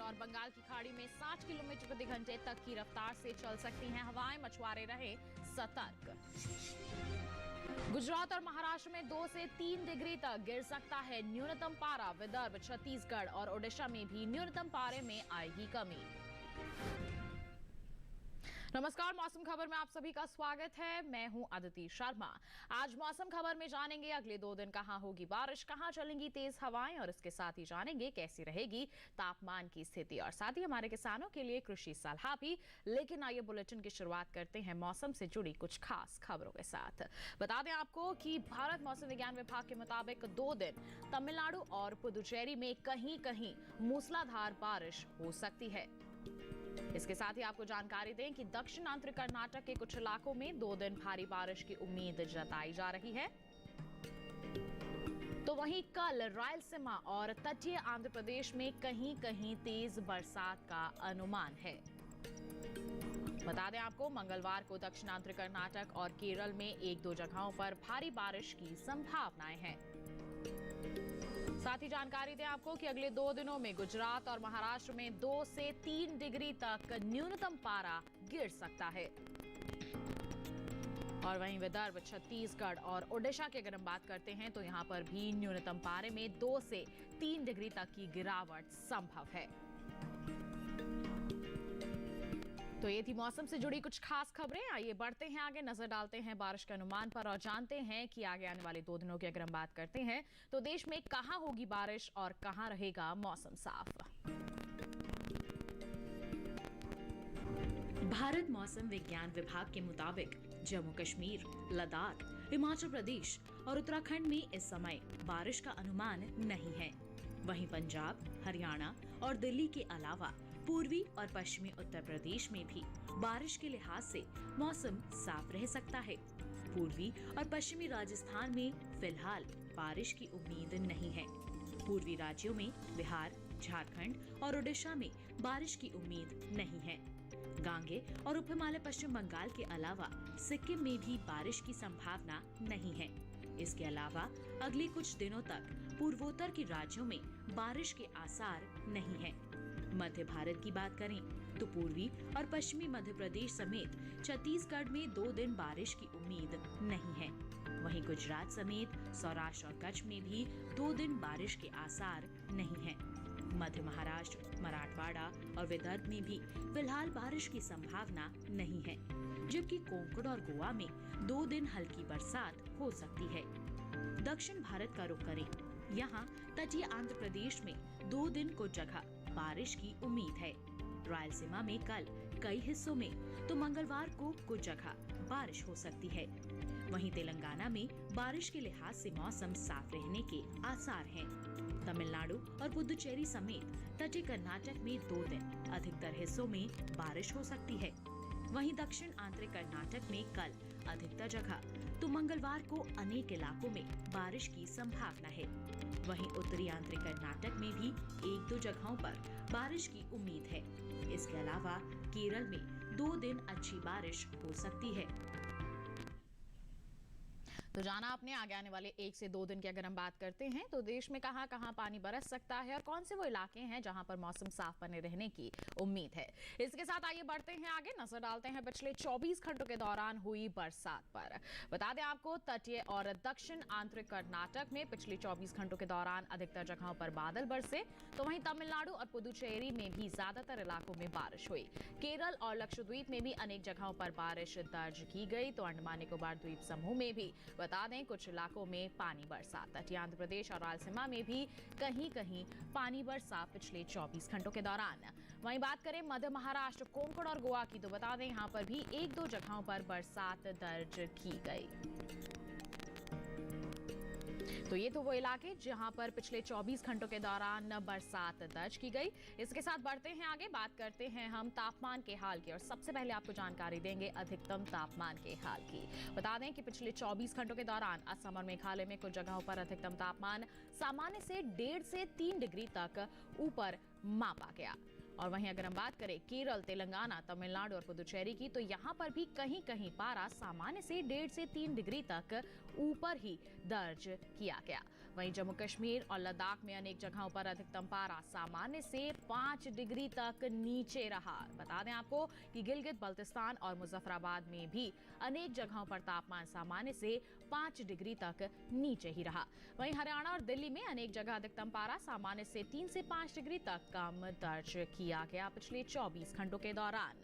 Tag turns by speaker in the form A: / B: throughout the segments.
A: और बंगाल की खाड़ी में 60 किलोमीटर प्रति घंटे तक की रफ्तार से चल सकती हैं हवाएं, मछुआरे रहे सतर्क। गुजरात और महाराष्ट्र में 2 से 3 डिग्री तक गिर सकता है न्यूनतम पारा। विदर्भ, छत्तीसगढ़ और ओडिशा में भी न्यूनतम पारे में आएगी कमी। नमस्कार, मौसम खबर में आप सभी का स्वागत है। मैं हूं अदिति शर्मा। आज मौसम खबर में जानेंगे अगले 2 दिन कहां होगी बारिश, कहां चलेंगी तेज हवाएं और इसके साथ ही जानेंगे कैसी रहेगी तापमान की स्थिति और साथ ही हमारे किसानों के लिए कृषि सलाह भी। लेकिन आइए बुलेटिन की शुरुआत करते हैं मौसम से जुड़ी कुछ खास खबरों के साथ। बता दें आपको कि भारत मौसम विज्ञान विभाग के मुताबिक 2 दिन तमिलनाडु और पुदुचेरी में कहीं कहीं मूसलाधार बारिश हो सकती है। इसके साथ ही आपको जानकारी दें कि दक्षिण आंध्र कर्नाटक के कुछ इलाकों में 2 दिन भारी बारिश की उम्मीद जताई जा रही है। तो वहीं कल रायलसीमा और तटीय आंध्र प्रदेश में कहीं कहीं तेज बरसात का अनुमान है। बता दें आपको मंगलवार को दक्षिण आंध्र कर्नाटक और केरल में 1-2 जगहों पर भारी बारिश की संभावनाएं हैं। साथ ही जानकारी दें आपको कि अगले 2 दिनों में गुजरात और महाराष्ट्र में 2 से 3 डिग्री तक न्यूनतम पारा गिर सकता है। और वहीं विदर्भ, छत्तीसगढ़ और ओडिशा की अगर हम बात करते हैं तो यहां पर भी न्यूनतम पारे में 2 से 3 डिग्री तक की गिरावट संभव है। तो ये थी मौसम से जुड़ी कुछ खास खबरें। आइए बढ़ते हैं आगे, नजर डालते हैं बारिश के अनुमान पर और जानते हैं कि आगे आने वाले 2 दिनों की अगर हम बात करते हैं तो देश में कहां होगी बारिश और कहां रहेगा मौसम साफ।
B: भारत मौसम विज्ञान विभाग के मुताबिक जम्मू कश्मीर, लद्दाख, हिमाचल प्रदेश और उत्तराखंड में इस समय बारिश का अनुमान नहीं है। वहीं पंजाब, हरियाणा और दिल्ली के अलावा पूर्वी और पश्चिमी उत्तर प्रदेश में भी बारिश के लिहाज से मौसम साफ रह सकता है। पूर्वी और पश्चिमी राजस्थान में फिलहाल बारिश की उम्मीद नहीं है। पूर्वी राज्यों में बिहार, झारखंड और ओडिशा में बारिश की उम्मीद नहीं है। गांगे और उप हिमालय पश्चिम बंगाल के अलावा सिक्किम में भी बारिश की संभावना नहीं है। इसके अलावा अगले कुछ दिनों तक पूर्वोत्तर के राज्यों में बारिश के आसार नहीं है। मध्य भारत की बात करें तो पूर्वी और पश्चिमी मध्य प्रदेश समेत छत्तीसगढ़ में 2 दिन बारिश की उम्मीद नहीं है। वहीं गुजरात समेत सौराष्ट्र और कच्छ में भी 2 दिन बारिश के आसार नहीं है। मध्य महाराष्ट्र, मराठवाड़ा और विदर्भ में भी फिलहाल बारिश की संभावना नहीं है, जबकि कोंकण और गोवा में 2 दिन हल्की बरसात हो सकती है। दक्षिण भारत का रुख करें, यहाँ तटीय आंध्र प्रदेश में 2 दिन को जगह बारिश की उम्मीद है। रायलसीमा में कल कई हिस्सों में तो मंगलवार को कुछ जगह बारिश हो सकती है। वहीं तेलंगाना में बारिश के लिहाज से मौसम साफ रहने के आसार हैं। तमिलनाडु और पुदुचेरी समेत तटीय कर्नाटक में 2 दिन अधिकतर हिस्सों में बारिश हो सकती है। वहीं दक्षिण आंतरिक कर्नाटक में कल अधिकतर जगह तो मंगलवार को अनेक इलाकों में बारिश की संभावना है। वहीं उत्तरी आंतरिक कर्नाटक में भी 1-2 जगहों पर बारिश की उम्मीद है। इसके अलावा केरल में 2 दिन अच्छी बारिश हो सकती है।
A: तो जाना आपने आगे आने वाले 1 से 2 दिन की अगर हम बात करते हैं तो देश में कहां कहां पानी बरस सकता है और कौन से वो इलाके हैं जहां पर मौसम साफ बने रहने की उम्मीद है। इसके साथ आइए बढ़ते हैं आगे, नजर डालते हैं पिछले 24 घंटों के दौरान हुई बरसात पर। बता दें आपको तटीय और दक्षिण आंतरिक कर्नाटक में पिछले 24 घंटों के दौरान अधिकतर जगहों पर बादल बरसे, तो वहीं तमिलनाडु और पुदुचेरी में भी ज्यादातर इलाकों में बारिश हुई। केरल और लक्षद्वीप में भी अनेक जगहों पर बारिश दर्ज की गई, तो अंडमान निकोबार द्वीप समूह में भी बता दें कुछ इलाकों में पानी बरसा। तटीय आंध्र प्रदेश और रायलसीमा में भी कहीं कहीं पानी बरसा पिछले 24 घंटों के दौरान। वहीं बात करें मध्य महाराष्ट्र, कोंकण और गोवा की तो बता दें यहां पर भी 1-2 जगहों पर बरसात दर्ज की गई। तो ये तो वो इलाके जहां पर पिछले 24 घंटों के दौरान बरसात दर्ज की गई। इसके साथ बढ़ते हैं आगे, बात करते हैं हम तापमान के हाल की और सबसे पहले आपको जानकारी देंगे अधिकतम तापमान के हाल की। बता दें कि पिछले 24 घंटों के दौरान असम और मेघालय में कुछ जगहों पर अधिकतम तापमान सामान्य से 1.5 से 3 डिग्री तक ऊपर मापा गया। और वहीं अगर हम बात करें केरल, तेलंगाना, तमिलनाडु और पुदुचेरी की, तो यहाँ पर भी कहीं कहीं पारा सामान्य से 1.5 से 3 डिग्री तक ऊपर ही दर्ज किया गया। वहीं जम्मू कश्मीर और लद्दाख में अनेक जगहों पर अधिकतम पारा सामान्य से 5 डिग्री तक नीचे रहा। बता दें आपको कि गिलगित बल्तिस्तान और मुजफ्फराबाद में भी अनेक जगहों पर तापमान सामान्य से 5 डिग्री तक नीचे ही रहा। वहीं हरियाणा और दिल्ली में अनेक जगह अधिकतम पारा सामान्य से 3 से 5 डिग्री तक कम दर्ज किया गया पिछले 24 घंटों के दौरान।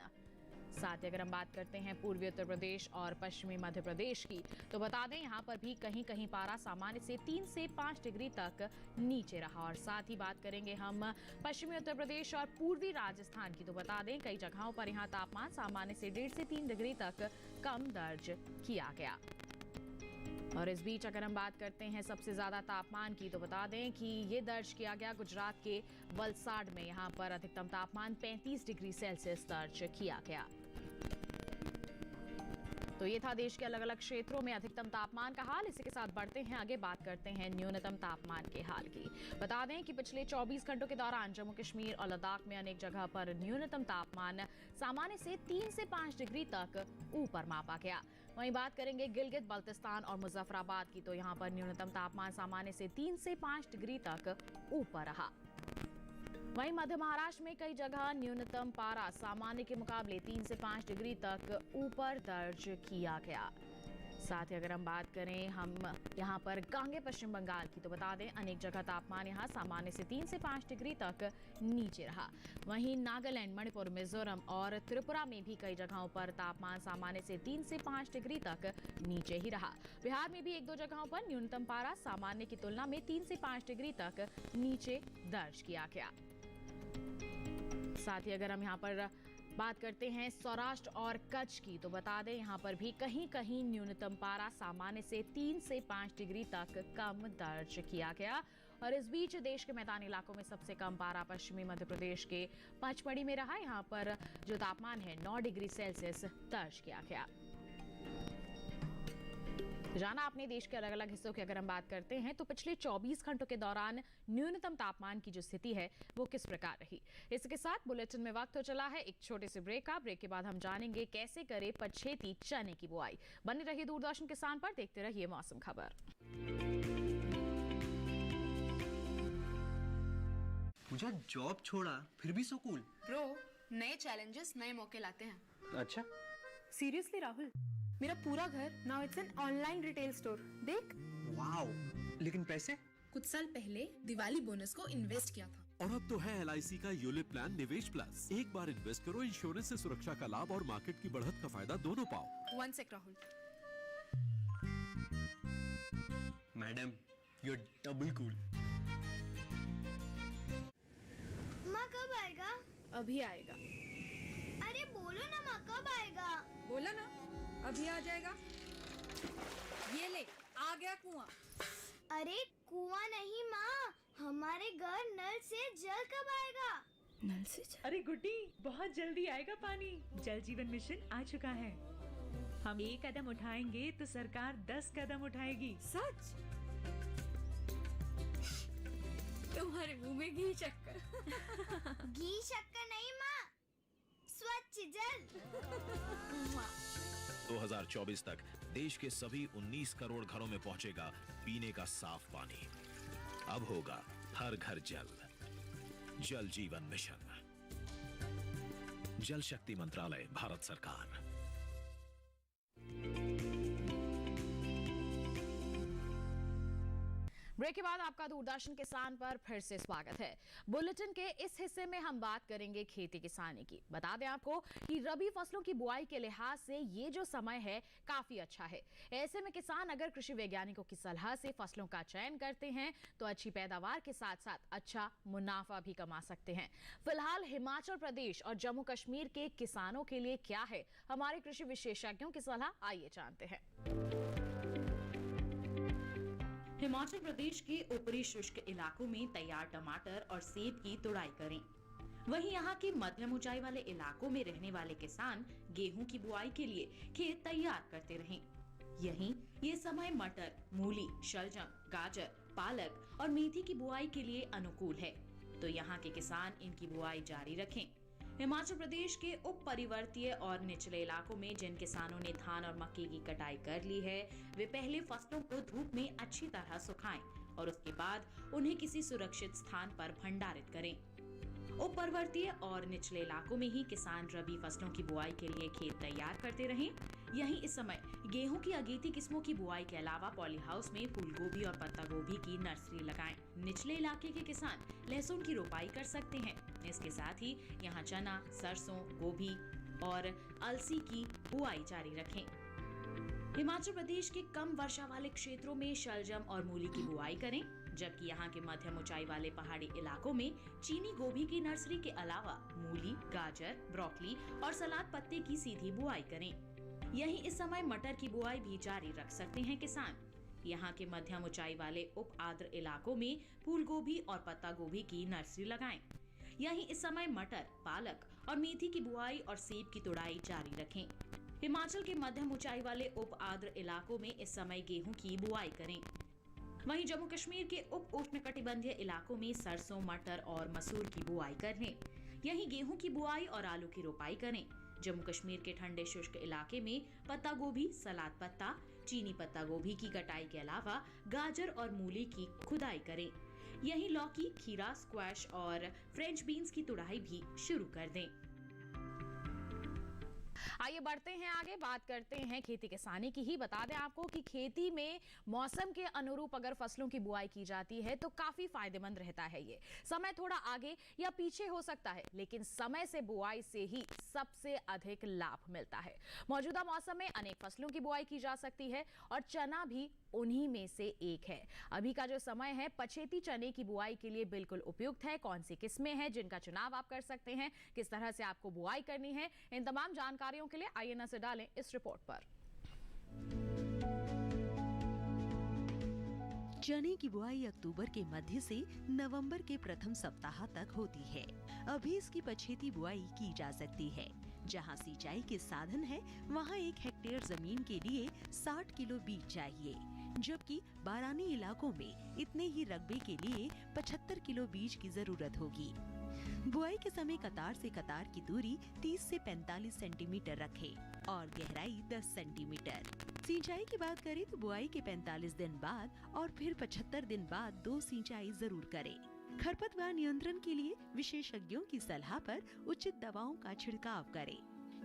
A: साथ ही अगर हम बात करते हैं पूर्वी उत्तर प्रदेश और पश्चिमी मध्य प्रदेश की, तो बता दें यहाँ पर भी कहीं कहीं पारा सामान्य से 3 से 5 डिग्री तक नीचे रहा। और साथ ही बात करेंगे हम पश्चिमी उत्तर प्रदेश और पूर्वी राजस्थान की, तो बता दें कई जगहों पर यहाँ तापमान सामान्य से 1.5 से 3 डिग्री तक कम दर्ज किया गया। और इस बीच अगर हम बात करते हैं सबसे ज्यादा तापमान की, तो बता दें कि ये दर्ज किया गया गुजरात के वलसाड में। यहाँ पर अधिकतम तापमान 35 डिग्री सेल्सियस दर्ज किया गया। तो ये था देश के अलग अलग क्षेत्रों में अधिकतम तापमान का हाल। इसी के साथ बढ़ते हैं आगे, बात करते हैं न्यूनतम तापमान के हाल की। बता दें कि पिछले 24 घंटों के दौरान जम्मू कश्मीर और लद्दाख में अनेक जगह पर न्यूनतम तापमान सामान्य से 3 से 5 डिग्री तक ऊपर मापा गया। वहीं बात करेंगे गिलगित बल्तिस्तान और मुजफ्फराबाद की, तो यहाँ पर न्यूनतम तापमान सामान्य से 3 से 5 डिग्री तक ऊपर रहा। वहीं मध्य महाराष्ट्र में कई जगह न्यूनतम पारा सामान्य के मुकाबले 3 से 5 डिग्री तक ऊपर दर्ज किया गया। साथ ही अगर हम बात करें हम यहाँ पर गांगे पश्चिम बंगाल की, तो बता दें अनेक जगह तापमान यहाँ सामान्य से 3 से 5 डिग्री तक नीचे रहा। वहीं नागालैंड, मणिपुर, मिजोरम और त्रिपुरा में भी कई जगहों पर तापमान सामान्य से 3 से 5 डिग्री तक नीचे ही रहा। बिहार में भी 1-2 जगहों पर न्यूनतम पारा सामान्य की तुलना में 3 से 5 डिग्री तक नीचे दर्ज किया गया। साथ ही अगर हम यहाँ पर बात करते हैं सौराष्ट्र और कच्छ की, तो बता दें यहाँ पर भी कहीं कहीं न्यूनतम पारा सामान्य से 3 से 5 डिग्री तक कम दर्ज किया गया। और इस बीच देश के मैदानी इलाकों में सबसे कम पारा पश्चिमी मध्य प्रदेश के पचमढ़ी में रहा। यहाँ पर जो तापमान है 9 डिग्री सेल्सियस दर्ज किया गया। जाना अपने देश के अलग अलग हिस्सों की अगर हम बात करते हैं, तो पिछले 24 घंटों के दौरान न्यूनतम तापमान की जो स्थिति है वो किस प्रकार रही। इसके साथ बुलेटिन में वक्त हो चला है एक छोटे से ब्रेक का। ब्रेक के बाद हम जानेंगे कैसे करे पछेती चने की बुआई। बने रहिए दूरदर्शन किसान पर, देखते रहिए मौसम खबर।
C: मुझे जॉब छोड़ा फिर भी सो कूल।
D: ब्रो, नए चैलेंजेस नए मौके लाते हैं।
C: अच्छा,
D: सीरियसली राहुल, मेरा पूरा घर now it's an online retail store. देख,
C: वाओ, लेकिन पैसे?
D: कुछ साल पहले दिवाली बोनस को इन्वेस्ट किया था।
E: और अब तो है LIC का यूलिप प्लान निवेश प्लस। एक बार इन्वेस्ट करो, इंश्योरेंस से सुरक्षा का लाभ और मार्केट की बढ़त का फायदा दोनों पाओ।
D: 1 sec Rahul.
C: Madam, you are double cool.
F: माँ कब आएगा?
D: अभी आएगा।
F: अरे बोलो ना माँ, कब आएगा?
G: बोला ना, अभी आ जाएगा। ये ले, आ गया कुआं।
F: अरे कुआं नहीं माँ, हमारे घर नल से जल कब आएगा?
D: नल से जल?
H: अरे गुड्डी, बहुत जल्दी आएगा पानी। जल जीवन मिशन आ चुका है। हम 1 कदम उठाएंगे तो सरकार 10 कदम उठाएगी।
G: सच? तुम्हारे मुंह में घी शक्कर।
F: घी शक्कर नहीं माँ, स्वच्छ जल।
I: 2024 तक देश के सभी 19 करोड़ घरों में पहुंचेगा पीने का साफ पानी। अब होगा हर घर जल। जल जीवन मिशन, जल शक्ति मंत्रालय, भारत सरकार।
A: ब्रेक के बाद आपका दूरदर्शन किसान पर फिर से स्वागत है। बुलेटिन के इस हिस्से में हम बात करेंगे खेती किसानी की। बता दें आपको कि रबी फसलों की बुआई के लिहाज से ये जो समय है काफी अच्छा है। ऐसे में किसान अगर कृषि वैज्ञानिकों की सलाह से फसलों का चयन करते हैं तो अच्छी पैदावार के साथ साथ अच्छा मुनाफा भी कमा सकते हैं। फिलहाल हिमाचल प्रदेश और जम्मू कश्मीर के किसानों के लिए क्या है हमारे कृषि विशेषज्ञों की सलाह, आइए जानते हैं।
B: हिमाचल प्रदेश के ऊपरी शुष्क इलाकों में तैयार टमाटर और सेब की तुड़ाई करें। वहीं यहाँ के मध्यम ऊंचाई वाले इलाकों में रहने वाले किसान गेहूं की बुआई के लिए खेत तैयार करते रहें। यहीं ये समय मटर, मूली, शलजम, गाजर, पालक और मेथी की बुआई के लिए अनुकूल है, तो यहाँ के किसान इनकी बुआई जारी रखें। हिमाचल प्रदेश के उप पर्वतीय और निचले इलाकों में जिन किसानों ने धान और मक्के की कटाई कर ली है, वे पहले फसलों को धूप में अच्छी तरह सुखाएं और उसके बाद उन्हें किसी सुरक्षित स्थान पर भंडारित करें। उप पर्वतीय और निचले इलाकों में ही किसान रबी फसलों की बुआई के लिए खेत तैयार करते रहें। यहीं इस समय गेहूं की अगेती किस्मों की बुआई के अलावा पॉली हाउस में फूल गोभी और पत्ता गोभी की नर्सरी लगाएं। निचले इलाके के किसान लहसुन की रोपाई कर सकते हैं। इसके साथ ही यहाँ चना, सरसों, गोभी और अलसी की बुआई जारी रखें। हिमाचल प्रदेश के कम वर्षा वाले क्षेत्रों में शलजम और मूली की बुआई करें, जबकि यहाँ के मध्यम ऊंचाई वाले पहाड़ी इलाकों में चीनी गोभी की नर्सरी के अलावा मूली, गाजर, ब्रोकली और सलाद पत्ते की सीधी बुआई करें। यहीं इस समय मटर की बुआई भी जारी रख सकते हैं किसान। यहाँ के मध्यम ऊंचाई वाले उप आर्द्र इलाकों में फूल गोभी और पत्ता गोभी की नर्सरी लगाएं। यहीं इस समय मटर, पालक और मेथी की बुआई और सेब की तुड़ाई जारी रखें। हिमाचल के मध्यम ऊंचाई वाले उप आर्द्र इलाकों में इस समय गेहूं की बुआई करें। वहीं जम्मू कश्मीर के उप उष्णकटिबंधीय इलाकों में सरसों, मटर और मसूर की बुआई कर लें। यहीं गेहूं की बुआई और आलू की रोपाई करें। जम्मू कश्मीर के ठंडे शुष्क इलाके में पत्ता गोभी, सलाद पत्ता, चीनी पत्ता गोभी की कटाई के अलावा गाजर और मूली की खुदाई करें। यहीं लौकी, खीरा, स्क्वैश और फ्रेंच बीन्स की तुड़ाई भी शुरू कर दें।
A: आइए बढ़ते हैं आगे, बात करते हैं खेती किसानी की ही। बता दें आपको कि खेती में मौसम के अनुरूप अगर फसलों की बुआई की जाती है तो काफी फायदेमंद रहता है। ये समय थोड़ा आगे या पीछे हो सकता है, लेकिन समय से बुआई से ही सबसे अधिक लाभ मिलता है। मौजूदा मौसम में अनेक फसलों की बुआई की जा सकती है और चना भी उन्हीं में से एक है। अभी का जो समय है पछेती चने की बुआई के लिए बिल्कुल उपयुक्त है। कौन सी किस्में हैं जिनका चुनाव आप कर सकते हैं, किस तरह से आपको बुआई करनी है, इन तमाम जानकारियों के लिए आइए नजर डालें इस रिपोर्ट पर।
J: चने की बुआई अक्टूबर के मध्य से नवंबर के प्रथम सप्ताह तक होती है। अभी इसकी पछेती बुआई की जा सकती है। जहां सिंचाई के साधन है, वहां 1 हेक्टेयर जमीन के लिए 60 किलो बीज चाहिए, जबकि बारानी इलाकों में इतने ही रकबे के लिए 75 किलो बीज की जरूरत होगी। बुआई के समय कतार से कतार की दूरी 30 से 45 सेंटीमीटर रखें और गहराई 10 सेंटीमीटर। सिंचाई की बात करें तो बुआई के 45 दिन बाद और फिर 75 दिन बाद 2 सिंचाई जरूर करें। खरपतवार नियंत्रण के लिए विशेषज्ञों की सलाह पर उचित दवाओं का छिड़काव करें।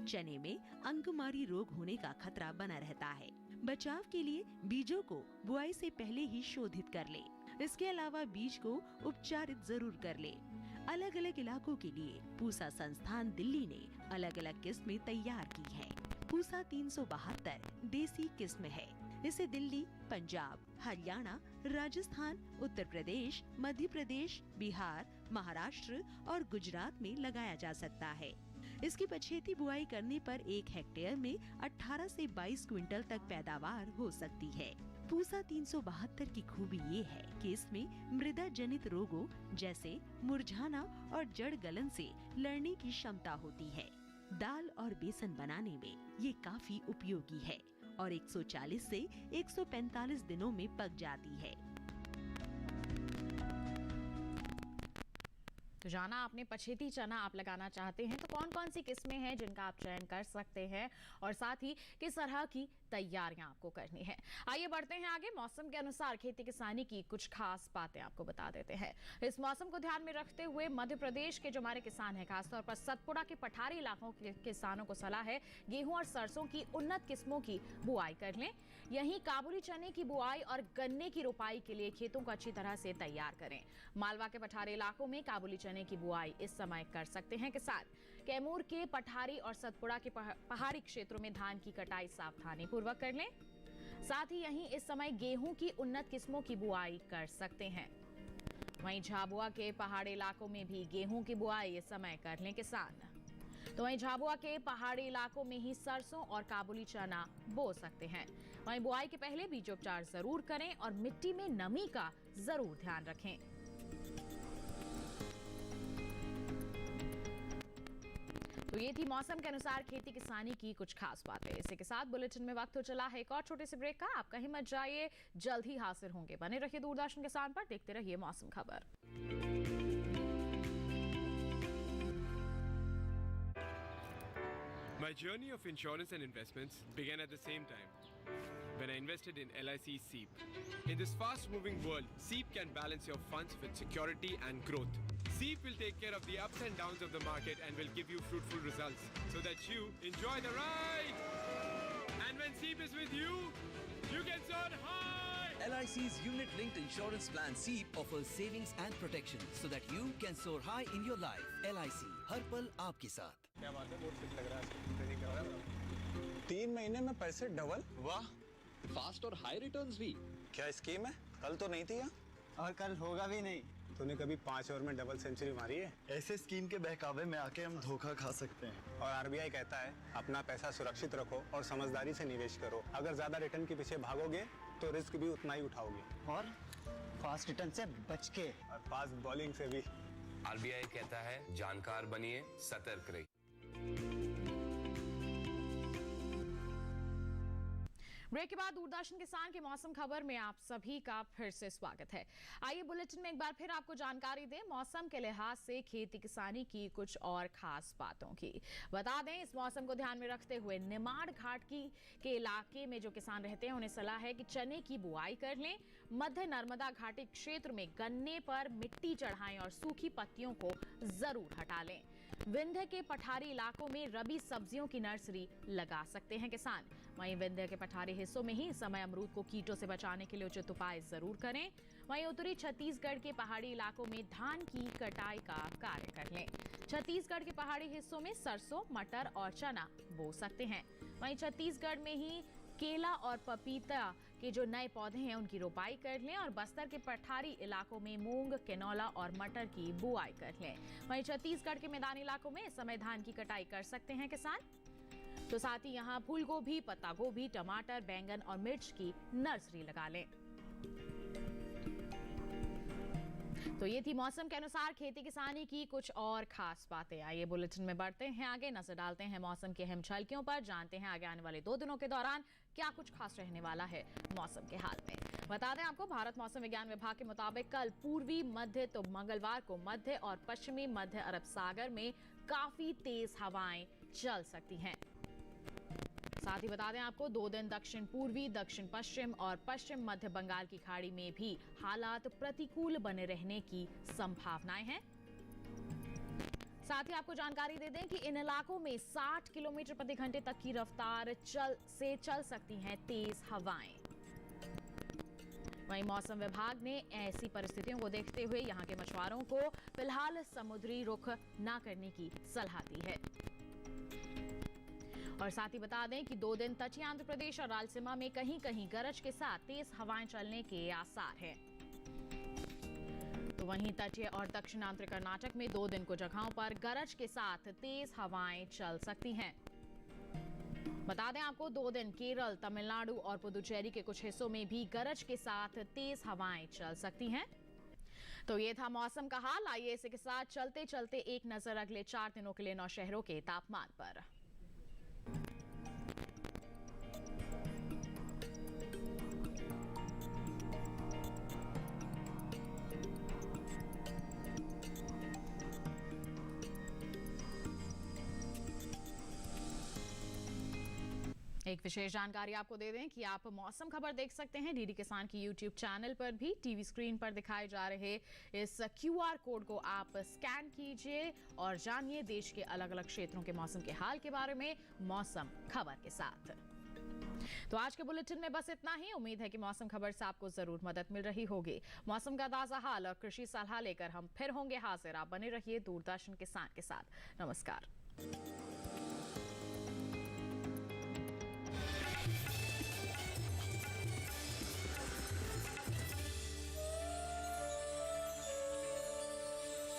J: चने में अंगमारी रोग होने का खतरा बना रहता है। बचाव के लिए बीजों को बुआई से पहले ही शोधित कर लें। इसके अलावा बीज को उपचारित जरूर कर लें। अलग अलग इलाकों के लिए पूसा संस्थान दिल्ली ने अलग अलग किस्में तैयार की है। पूसा 372 देसी किस्म है। इसे दिल्ली, पंजाब, हरियाणा, राजस्थान, उत्तर प्रदेश, मध्य प्रदेश, बिहार, महाराष्ट्र और गुजरात में लगाया जा सकता है। इसकी पछेती बुआई करने पर 1 हेक्टेयर में 18 से 22 क्विंटल तक पैदावार हो सकती है। पूसा 372 की खूबी ये है कि इसमें मृदा जनित रोगों जैसे मुरझाना और जड़ गलन से लड़ने की क्षमता होती है। दाल और बेसन बनाने में ये काफी उपयोगी है और 140 से 145 दिनों में पक जाती है।
A: तो जाना आपने पछेती चना आप लगाना चाहते हैं तो कौन कौन सी किस्में हैं जिनका आप चयन कर सकते हैं और साथ ही किस तरह की तैयारियां आपको करनी है। आइए बढ़ते हैं आगे। मौसम के अनुसार खेती किसानी की कुछ खास बातें आपको बता देते हैं। इस मौसम को ध्यान में रखते हुए मध्य प्रदेश के जो हमारे किसान हैं, खासतौर पर सतपुड़ा के पठारी इलाकों के किसानों को सलाह है गेहूं और सरसों की उन्नत किस्मों की बुआई कर लें। यहीं काबुली चने की बुआई और गन्ने की रोपाई के लिए खेतों को अच्छी तरह से तैयार करें। मालवा के पठारी इलाकों में काबुली चने की बुआई इस समय कर सकते हैं किसान। कैमूर के पठारी और सतपुड़ा के पहाड़ी क्षेत्रों में धान की कटाई सावधानी पूर्वक कर लें। साथ ही यहीं इस समय गेहूं की उन्नत किस्मों की बुआई कर सकते हैं। वहीं झाबुआ के पहाड़ी इलाकों में भी गेहूं की बुआई इस समय कर लें किसान। तो वहीं झाबुआ के पहाड़ी इलाकों में ही सरसों और काबुली चना बो सकते हैं। वहीं बुआई के पहले बीजोपचार जरूर करें और मिट्टी में नमी का जरूर ध्यान रखें। तो ये थी मौसम के अनुसार खेती किसानी की कुछ खास बातें। इसी के साथ बुलेटिन में वक्त हो चला है एक और छोटे से ब्रेक का। आप कहीं मत जाइए, जल्द ही हाजिर होंगे। बने रहिए दूरदर्शन किसान पर, देखते रहिए मौसम खबर।
K: My journey of insurance and investments began at the same time. when I invested in LIC SEEP. In this fast-moving world, SEEP can balance your funds with security and growth. SEEP will take care of the ups and downs of the market and will give you fruitful results so that you enjoy the ride. And when SEEP is with you, you can soar high.
L: LIC's unit-linked insurance plan SEEP offers savings and protection so that you can soar high in your life. LIC, हर पल आपके साथ।
C: क्या बात है, बहुत fit लग रहा है। 3 महीने में पैसे डबल, वाह।
M: फास्ट और हाई रिटर्न्स भी।
C: क्या स्कीम है? कल तो नहीं थी यहाँ। और कल होगा भी नहीं। तूने कभी 5 ओवर में डबल सेंचुरी मारी है?
N: ऐसे स्कीम के बहकावे में आके हम धोखा खा सकते हैं।
C: और आरबीआई कहता है अपना पैसा सुरक्षित रखो और समझदारी से निवेश करो। अगर ज्यादा रिटर्न के पीछे भागोगे तो रिस्क भी उतना ही उठाओगे।
N: और फास्ट रिटर्न से बच के,
C: और फास्ट बॉलिंग से भी।
M: आरबीआई कहता है जानकार बनिए, सतर्क रहिए।
A: ब्रेक के बाद दूरदर्शन किसान के मौसम खबर में आप सभी का फिर से स्वागत है। आइए बुलेटिन में एक बार फिर आपको जानकारी दें मौसम के लिहाज से खेती किसानी की कुछ और खास बातों की। बता दें इस मौसम को ध्यान में रखते हुए निमाड़ घाट के इलाके में जो किसान रहते हैं उन्हें सलाह है कि चने की बुआई कर लें। मध्य नर्मदा घाटी क्षेत्र में गन्ने पर मिट्टी चढ़ाएं और सूखी पत्तियों को जरूर हटा लें। विंध्य के पठारी इलाकों में रबी सब्जियों की नर्सरी लगा सकते हैं किसान। वहीं विंध्य के पठारी हिस्सों में ही इस समय अमरूद को कीटों से बचाने के लिए उचित उपाय जरूर करें। वहीं उत्तरी छत्तीसगढ़ के पहाड़ी इलाकों में धान की कटाई का कार्य कर लें। छत्तीसगढ़ के पहाड़ी हिस्सों में सरसों, मटर और चना बो सकते हैं। वहीं छत्तीसगढ़ में ही केला और पपीता के जो नए पौधे हैं उनकी रोपाई कर लें और बस्तर के पठारी इलाकों में मूंग, कैनोला और मटर की बुआई कर लें। वहीं छत्तीसगढ़ के मैदानी इलाकों में इस समय धान की कटाई कर सकते हैं किसान। तो साथ ही यहाँ फूल गोभी, पत्ता गोभी, टमाटर, बैंगन और मिर्च की नर्सरी लगा लें। तो ये थी मौसम के अनुसार खेती किसानी की कुछ और खास बातें। आइए बुलेटिन में बढ़ते हैं आगे, नजर डालते हैं मौसम की अहम झलकियों पर, जानते हैं आगे आने वाले 2 दिनों के दौरान क्या कुछ खास रहने वाला है मौसम के हाल में। बता दें आपको भारत मौसम विज्ञान विभाग के मुताबिक कल पूर्वी मध्य तो मंगलवार को मध्य और पश्चिमी मध्य अरब सागर में काफी तेज हवाएं चल सकती हैं। साथ ही बता दें आपको 2 दिन दक्षिण पूर्वी, दक्षिण पश्चिम और पश्चिम मध्य बंगाल की खाड़ी में भी हालात प्रतिकूल बने रहने की संभावनाएं हैं। साथ ही आपको जानकारी दे दें कि इन इलाकों में 60 किलोमीटर प्रति घंटे तक की रफ्तार चल सकती हैं तेज हवाएं। वहीं मौसम विभाग ने ऐसी परिस्थितियों को देखते हुए यहां के मछुआरों को फिलहाल समुद्री रुख न करने की सलाह दी है। और साथ ही बता दें कि 2 दिन तटीय आंध्र प्रदेश और रायलसीमा में कहीं कहीं गरज के साथ तेज हवाएं चलने के आसार हैं। तो वहीं तटीय और दक्षिणांतर कर्नाटक में 2 दिन को जगहों पर गरज के साथ तेज हवाएं चल सकती हैं। बता दें आपको 2 दिन केरल, तमिलनाडु और पुदुचेरी के कुछ हिस्सों में भी गरज के साथ तेज हवाएं चल सकती हैं। तो ये था मौसम का हाल। आइए इसी के साथ चलते चलते एक नजर अगले 4 दिनों के लिए 9 शहरों के तापमान पर। एक विशेष जानकारी आपको दे दें कि आप मौसम खबर देख सकते हैं डीडी किसान की यूट्यूब चैनल पर भी। टीवी स्क्रीन पर दिखाए जा रहे इस QR कोड को आप स्कैन कीजिए और जानिए देश के अलग अलग क्षेत्रों के मौसम के हाल के बारे में मौसम खबर के साथ। तो आज के बुलेटिन में बस इतना ही। उम्मीद है कि मौसम खबर से आपको जरूर मदद मिल रही होगी। मौसम का ताजा हाल और कृषि सलाह लेकर हम फिर होंगे हाजिर। आप बने रहिए दूरदर्शन किसान के साथ। नमस्कार।